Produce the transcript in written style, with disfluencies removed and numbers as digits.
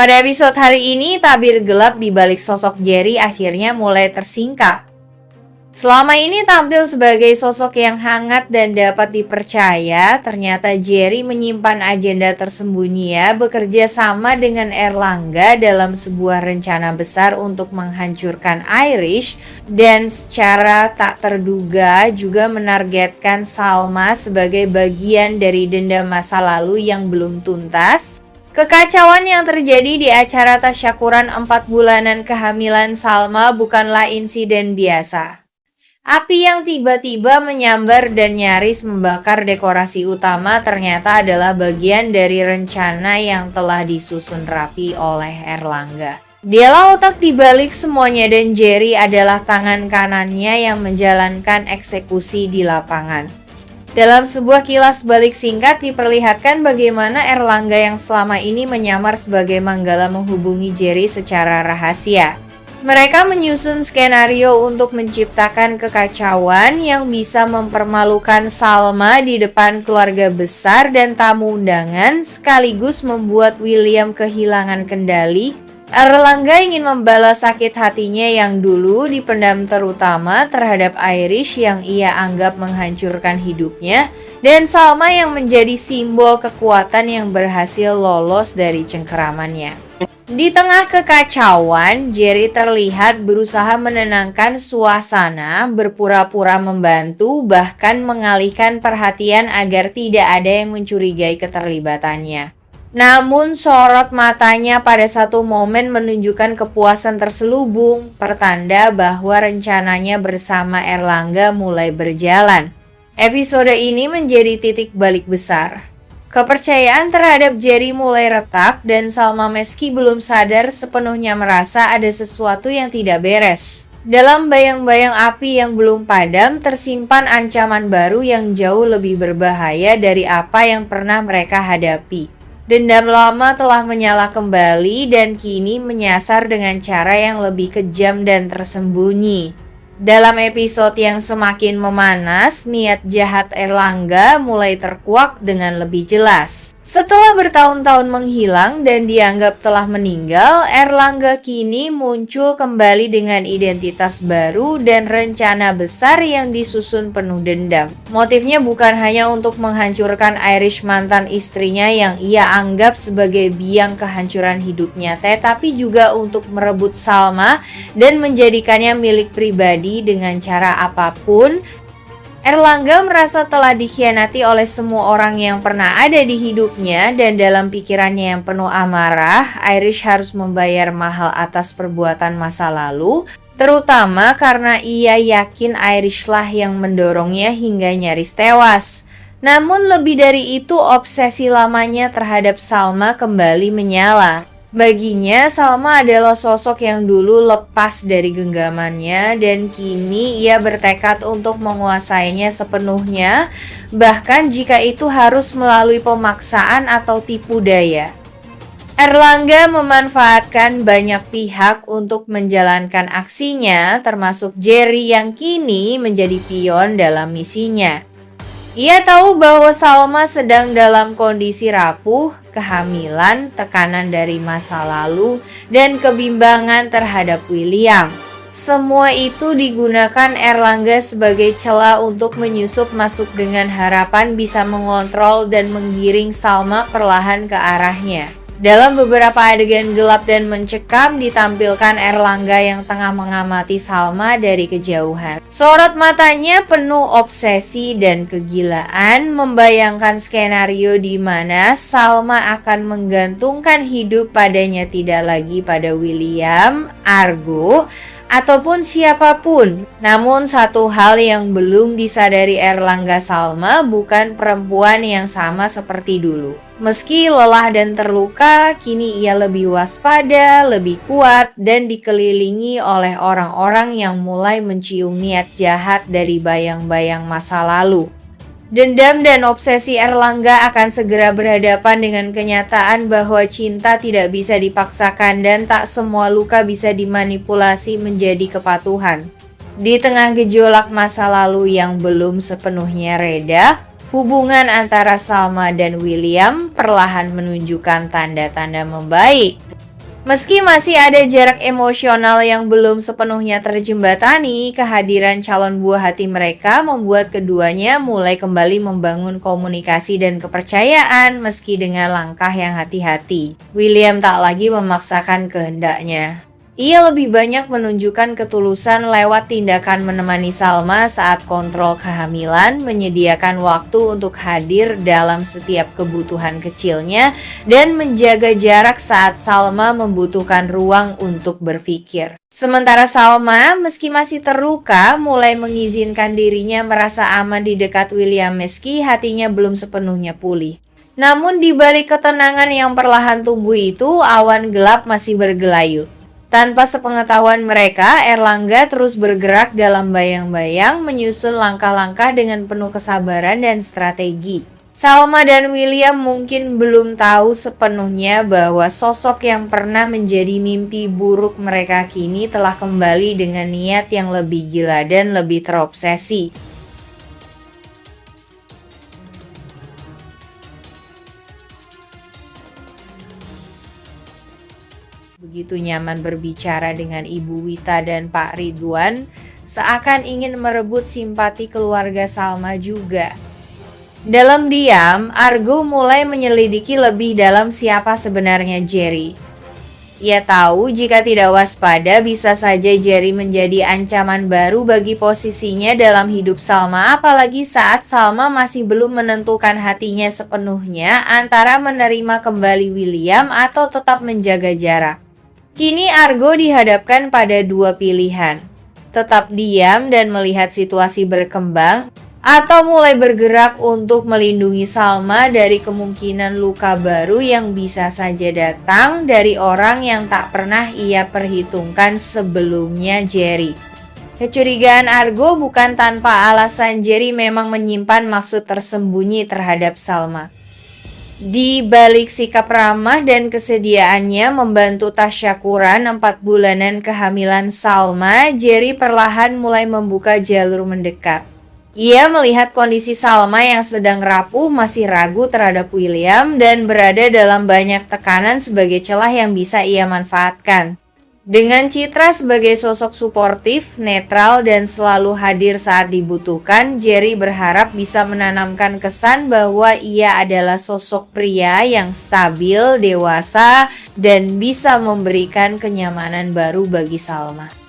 Pada episode hari ini, tabir gelap di balik sosok Jerry akhirnya mulai tersingkap. Selama ini tampil sebagai sosok yang hangat dan dapat dipercaya, ternyata Jerry menyimpan agenda tersembunyi bekerja sama dengan Erlangga dalam sebuah rencana besar untuk menghancurkan Irish dan secara tak terduga juga menargetkan Salma sebagai bagian dari dendam masa lalu yang belum tuntas. Kekacauan yang terjadi di acara tasyakuran 4 bulanan kehamilan Salma bukanlah insiden biasa. Api yang tiba-tiba menyambar dan nyaris membakar dekorasi utama ternyata adalah bagian dari rencana yang telah disusun rapi oleh Erlangga. Dialah otak dibalik semuanya dan Jerry adalah tangan kanannya yang menjalankan eksekusi di lapangan. Dalam sebuah kilas balik singkat diperlihatkan bagaimana Erlangga yang selama ini menyamar sebagai Manggala menghubungi Jerry secara rahasia. Mereka menyusun skenario untuk menciptakan kekacauan yang bisa mempermalukan Salma di depan keluarga besar dan tamu undangan, sekaligus membuat William kehilangan kendali. Erlangga ingin membalas sakit hatinya yang dulu dipendam, terutama terhadap Irish yang ia anggap menghancurkan hidupnya, dan Salma yang menjadi simbol kekuatan yang berhasil lolos dari cengkeramannya. Di tengah kekacauan, Jerry terlihat berusaha menenangkan suasana, berpura-pura membantu, bahkan mengalihkan perhatian agar tidak ada yang mencurigai keterlibatannya. Namun sorot matanya pada satu momen menunjukkan kepuasan terselubung, pertanda bahwa rencananya bersama Erlangga mulai berjalan. Episode ini menjadi titik balik besar. Kepercayaan terhadap Jerry mulai retak dan Salma meski belum sadar sepenuhnya merasa ada sesuatu yang tidak beres. Dalam bayang-bayang api yang belum padam tersimpan ancaman baru yang jauh lebih berbahaya dari apa yang pernah mereka hadapi. Dendam lama telah menyala kembali dan kini menyasar dengan cara yang lebih kejam dan tersembunyi. Dalam episode yang semakin memanas, niat jahat Erlangga mulai terkuak dengan lebih jelas. Setelah bertahun-tahun menghilang dan dianggap telah meninggal, Erlangga kini muncul kembali dengan identitas baru dan rencana besar yang disusun penuh dendam. Motifnya bukan hanya untuk menghancurkan Irish mantan istrinya yang ia anggap sebagai biang kehancuran hidupnya, tetapi juga untuk merebut Salma dan menjadikannya milik pribadi dengan cara apapun. Erlangga merasa telah dikhianati oleh semua orang yang pernah ada di hidupnya dan dalam pikirannya yang penuh amarah, Irish harus membayar mahal atas perbuatan masa lalu, terutama karena ia yakin Irish lah yang mendorongnya hingga nyaris tewas. Namun lebih dari itu, obsesi lamanya terhadap Salma kembali menyala. Baginya, Salma adalah sosok yang dulu lepas dari genggamannya dan kini ia bertekad untuk menguasainya sepenuhnya, bahkan jika itu harus melalui pemaksaan atau tipu daya. Erlangga memanfaatkan banyak pihak untuk menjalankan aksinya, termasuk Jerry yang kini menjadi pion dalam misinya. Ia tahu bahwa Salma sedang dalam kondisi rapuh, kehamilan, tekanan dari masa lalu, dan kebimbangan terhadap William. Semua itu digunakan Erlangga sebagai celah untuk menyusup masuk dengan harapan bisa mengontrol dan menggiring Salma perlahan ke arahnya. Dalam beberapa adegan gelap dan mencekam ditampilkan Erlangga yang tengah mengamati Salma dari kejauhan. Sorot matanya penuh obsesi dan kegilaan, membayangkan skenario di mana Salma akan menggantungkan hidup padanya, tidak lagi pada William, Argo, ataupun siapapun. Namun satu hal yang belum disadari Erlangga, Salma bukan perempuan yang sama seperti dulu. Meski lelah dan terluka, kini ia lebih waspada, lebih kuat, dan dikelilingi oleh orang-orang yang mulai mencium niat jahat dari bayang-bayang masa lalu. Dendam dan obsesi Erlangga akan segera berhadapan dengan kenyataan bahwa cinta tidak bisa dipaksakan dan tak semua luka bisa dimanipulasi menjadi kepatuhan. Di tengah gejolak masa lalu yang belum sepenuhnya reda, hubungan antara Salma dan William perlahan menunjukkan tanda-tanda membaik. Meski masih ada jarak emosional yang belum sepenuhnya terjembatani, kehadiran calon buah hati mereka membuat keduanya mulai kembali membangun komunikasi dan kepercayaan meski dengan langkah yang hati-hati. William tak lagi memaksakan kehendaknya. Ia lebih banyak menunjukkan ketulusan lewat tindakan menemani Salma saat kontrol kehamilan, menyediakan waktu untuk hadir dalam setiap kebutuhan kecilnya, dan menjaga jarak saat Salma membutuhkan ruang untuk berpikir. Sementara Salma, meski masih terluka, mulai mengizinkan dirinya merasa aman di dekat William meski hatinya belum sepenuhnya pulih. Namun di balik ketenangan yang perlahan tumbuh itu, awan gelap masih bergelayut. Tanpa sepengetahuan mereka, Erlangga terus bergerak dalam bayang-bayang, menyusun langkah-langkah dengan penuh kesabaran dan strategi. Salma dan William mungkin belum tahu sepenuhnya bahwa sosok yang pernah menjadi mimpi buruk mereka kini telah kembali dengan niat yang lebih gila dan lebih terobsesi. Begitu nyaman berbicara dengan Ibu Wita dan Pak Ridwan, seakan ingin merebut simpati keluarga Salma juga. Dalam diam, Argo mulai menyelidiki lebih dalam siapa sebenarnya Jerry. Ia tahu jika tidak waspada bisa saja Jerry menjadi ancaman baru bagi posisinya dalam hidup Salma, apalagi saat Salma masih belum menentukan hatinya sepenuhnya antara menerima kembali William atau tetap menjaga jarak. Kini Argo dihadapkan pada dua pilihan, tetap diam dan melihat situasi berkembang, atau mulai bergerak untuk melindungi Salma dari kemungkinan luka baru yang bisa saja datang dari orang yang tak pernah ia perhitungkan sebelumnya, Jerry. Kecurigaan Argo bukan tanpa alasan. Jerry memang menyimpan maksud tersembunyi terhadap Salma. Di balik sikap ramah dan kesediaannya membantu tasyakuran 4 bulanan kehamilan Salma, Jerry perlahan mulai membuka jalur mendekat. Ia melihat kondisi Salma yang sedang rapuh, masih ragu terhadap William, dan berada dalam banyak tekanan sebagai celah yang bisa ia manfaatkan. Dengan citra sebagai sosok suportif, netral, dan selalu hadir saat dibutuhkan, Jerry berharap bisa menanamkan kesan bahwa ia adalah sosok pria yang stabil, dewasa, dan bisa memberikan kenyamanan baru bagi Salma.